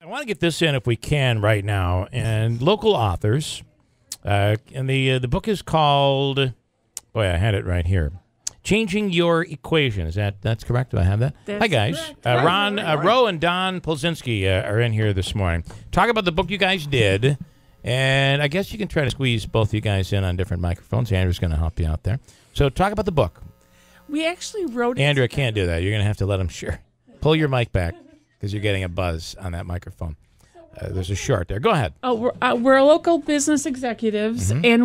I want to get this in if we can right now. And local authors, and the book is called, boy, I had it right here. Changing Your Equation. That's correct? Do I have that? That's Hi, guys. Roe and Don Polczynski are in here this morning. Talk about the book you guys did. And I guess you can try to squeeze both of you guys in on different microphones. Andrew's going to help you out there. So talk about the book. We actually wrote it. Andrew, I can't do that. You're going to have to let him share. Pull your mic back because you're getting a buzz on that microphone. There's a short there. Go ahead. Oh, we're local business executives, and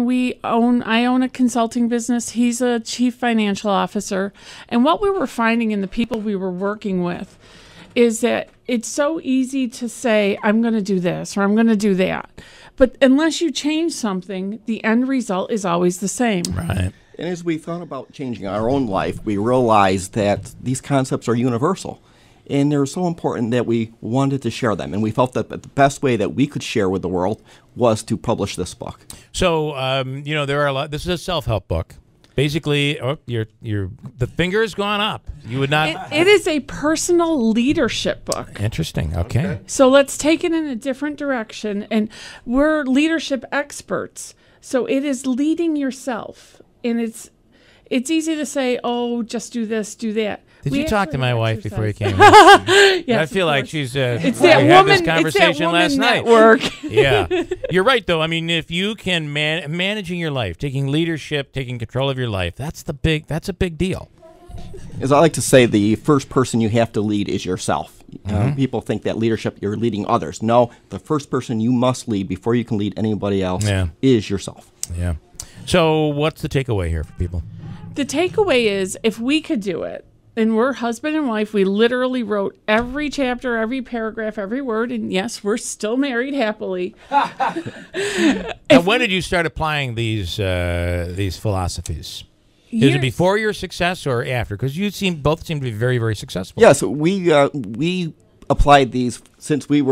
I own a consulting business. He's a chief financial officer. And what we were finding in the people we were working with is that it's so easy to say, I'm going to do this or I'm going to do that. But unless you change something, the end result is always the same. Right. And as we thought about changing our own life, we realized that these concepts are universal. And they're so important that we wanted to share them. And we felt that the best way that we could share with the world was to publish this book. So, there are a lot. This is a self-help book. Basically, the finger's gone up. You would not. It is a personal leadership book. Interesting. Okay. So let's take it in a different direction. And we're leadership experts. So it is leading yourself. And it's easy to say, oh, just do this, do that. Did you talk to my wife before you came? Yes, I feel like she's. It's that we woman. had this conversation last night. Network. Yeah, you're right though. I mean, if you can managing your life, taking leadership, taking control of your life, that's a big deal. As I like to say, the first person you have to lead is yourself. People think that leadership, you're leading others. No, the first person you must lead before you can lead anybody else is yourself. Yeah. So what's the takeaway here for people? The takeaway is, if we could do it, and we're husband and wife, we literally wrote every chapter, every paragraph, every word, and yes, we're still married happily. And when did you start applying these philosophies? Is it before your success or after? Because both seem to be very, very successful. Yes, we applied these since we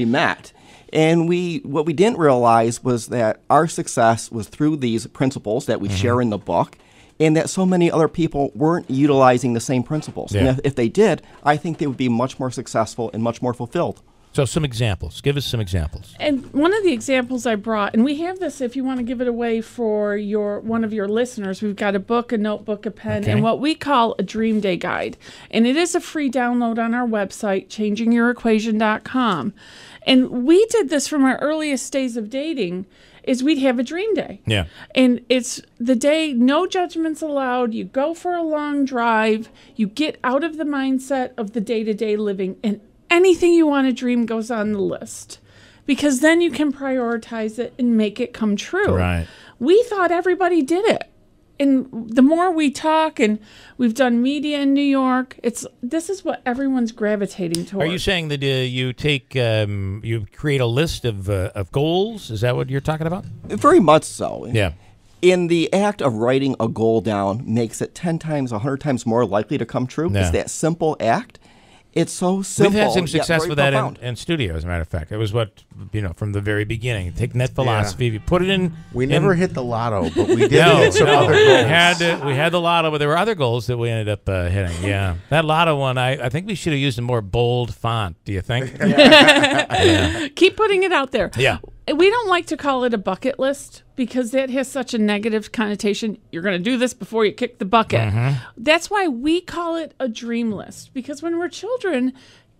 met. And what we didn't realize was that our success was through these principles that we share in the book, and that so many other people weren't utilizing the same principles. Yeah. And if they did, I think they would be much more successful and much more fulfilled. So some examples. Give us some examples. And one of the examples I brought, and we have this if you want to give it away for one of your listeners, we've got a book, a notebook, a pen, and what we call a Dream Day Guide. And it is a free download on our website, changingyourequation.com. And we did this from our earliest days of dating, is we'd have a dream day. Yeah. And it's the day, no judgments allowed. You go for a long drive. You get out of the mindset of the day-to-day living, and anything you want to dream goes on the list. Because then you can prioritize it and make it come true. Right. We thought everybody did it. And the more we talk, and we've done media in New York, this is what everyone's gravitating towards. Are you saying that you create a list of goals? Is that what you're talking about? Very much so. Yeah. In the act of writing a goal down makes it 10 times, 100 times more likely to come true. Yeah. It's that simple act. It's so simple. We've had some success very with that profound. in studio, as a matter of fact. It was from the very beginning. Taking that philosophy, you put it in. We never hit the lotto, but we did hit some other goals. We had the lotto, but there were other goals that we ended up hitting. Yeah. That lotto one, I think we should have used a more bold font. Do you think? Yeah. Keep putting it out there. Yeah. We don't like to call it a bucket list because that has such a negative connotation. You're going to do this before you kick the bucket. That's why we call it a dream list, because when we're children,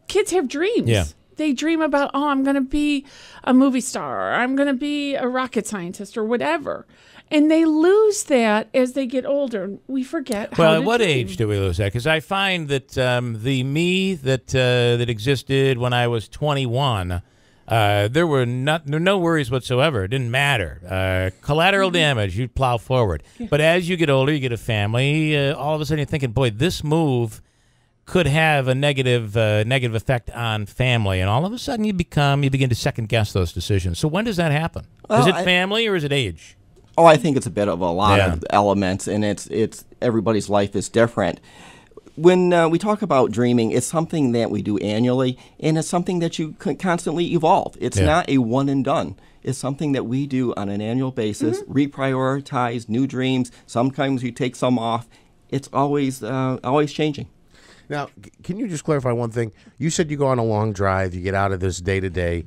kids have dreams. Yeah. They dream about, I'm going to be a movie star, or I'm going to be a rocket scientist or whatever. And they lose that as they get older. We forget how to Well, at what dream. age do we lose that? Because I find that the me that existed when I was 21, there were no worries whatsoever. It didn't matter. Collateral damage, you'd plow forward. Yeah. But as you get older, you get a family, all of a sudden you're thinking, boy, this move could have a negative effect on family. And all of a sudden you begin to second guess those decisions. So when does that happen? Well, is it family or is it age? Oh, I think it's a bit of a lot of elements, and it's everybody's life is different. When we talk about dreaming, it's something that we do annually, and it's something that you can constantly evolve. It's not a one and done. It's something that we do on an annual basis, reprioritize new dreams. Sometimes you take some off. It's always changing. Now, can you just clarify one thing? You said you go on a long drive, you get out of this day to day,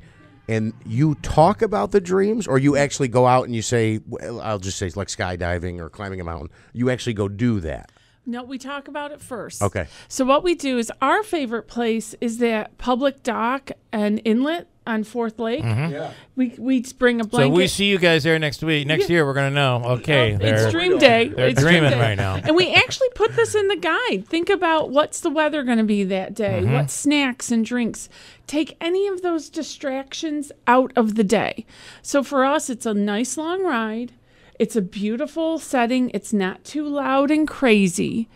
and you talk about the dreams, or you actually go out and you say, well, I'll just say like skydiving or climbing a mountain. You actually go do that. No, we talk about it first. Okay. So what we do is our favorite place is that public dock and inlet on Fourth Lake. Yeah. We bring a blanket. So we see you guys there next week. Next year, we're going to know. Okay. It's dream day. They're It's dream dreaming day. right now. And we actually put this in the guide. Think about what's the weather going to be that day, what snacks and drinks. Take any of those distractions out of the day. So for us, it's a nice long ride. It's a beautiful setting. It's not too loud and crazy.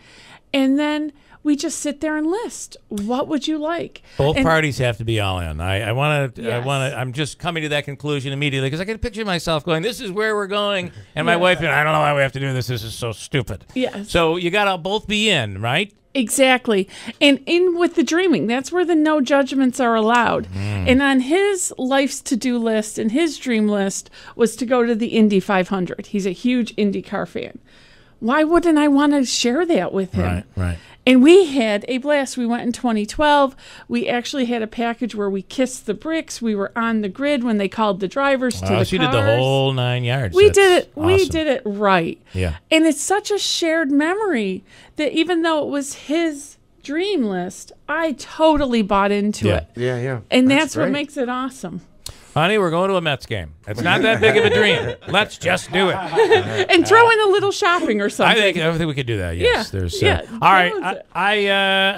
And then we just sit there and list. What would you like? Both And- parties have to be all in. I want to. Yes. I'm just coming to that conclusion immediately because I can picture myself going, "This is where we're going," and my wife and I don't know why we have to do this. This is so stupid. Yes. So you got to both be in, right? Exactly. And in with the dreaming, that's where the no judgments are allowed. And on his life's to-do list and his dream list was to go to the Indy 500. He's a huge IndyCar fan. Why wouldn't I want to share that with him? Right. And we had a blast. We went in 2012. We actually had a package where we kissed the bricks. We were on the grid when they called the drivers to the cars. So you did the whole 9 yards. We That's did it. awesome. We did it right. Yeah. And it's such a shared memory that even though it was his dream list, I totally bought into Yeah. it. Yeah. And that's what great. makes it awesome. Honey, we're going to a Mets game. It's not that big of a dream. Let's just do it. And throw in a little shopping or something. I think we could do that. Yes. Yeah, There's, yeah, all right. that was it.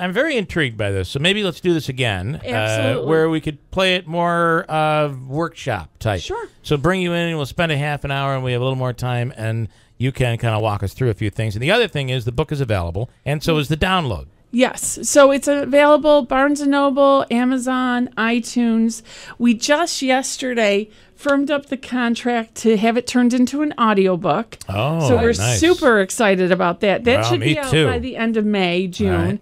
I'm very intrigued by this. So maybe let's do this again. Absolutely. Where we could play it more workshop type. Sure. So bring you in and we'll spend a half an hour and we have a little more time and you can kind of walk us through a few things. And the other thing is the book is available and so is the download. Yes. So it's available Barnes & Noble, Amazon, iTunes. We just yesterday firmed up the contract to have it turned into an audiobook. Oh, so we're nice. super excited about that. That Well, should me be out too. by the end of May, June. All right.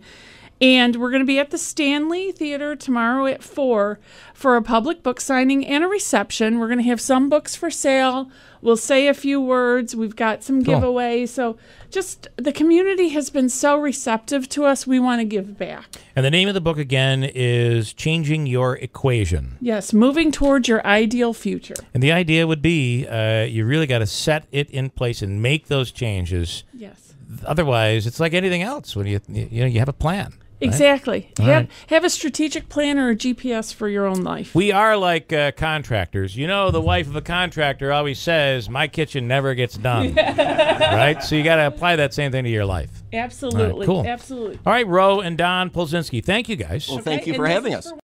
And we're going to be at the Stanley Theater tomorrow at 4 for a public book signing and a reception. We're going to have some books for sale. We'll say a few words. We've got some Cool. giveaways. So just the community has been so receptive to us. We want to give back. And the name of the book again is Changing Your Equation. Yes, moving towards your ideal future. And the idea would be you really got to set it in place and make those changes. Yes. Otherwise, it's like anything else when you have a plan. Right? Exactly. All Have, right. have a strategic plan or a GPS for your own life. We are like contractors. You know, the wife of a contractor always says, "My kitchen never gets done." Right? So you got to apply that same thing to your life. Absolutely. All right, cool. Absolutely. All right, Roe and Don Polczynski, thank you guys. Well, thank Okay, you for and this having is us. for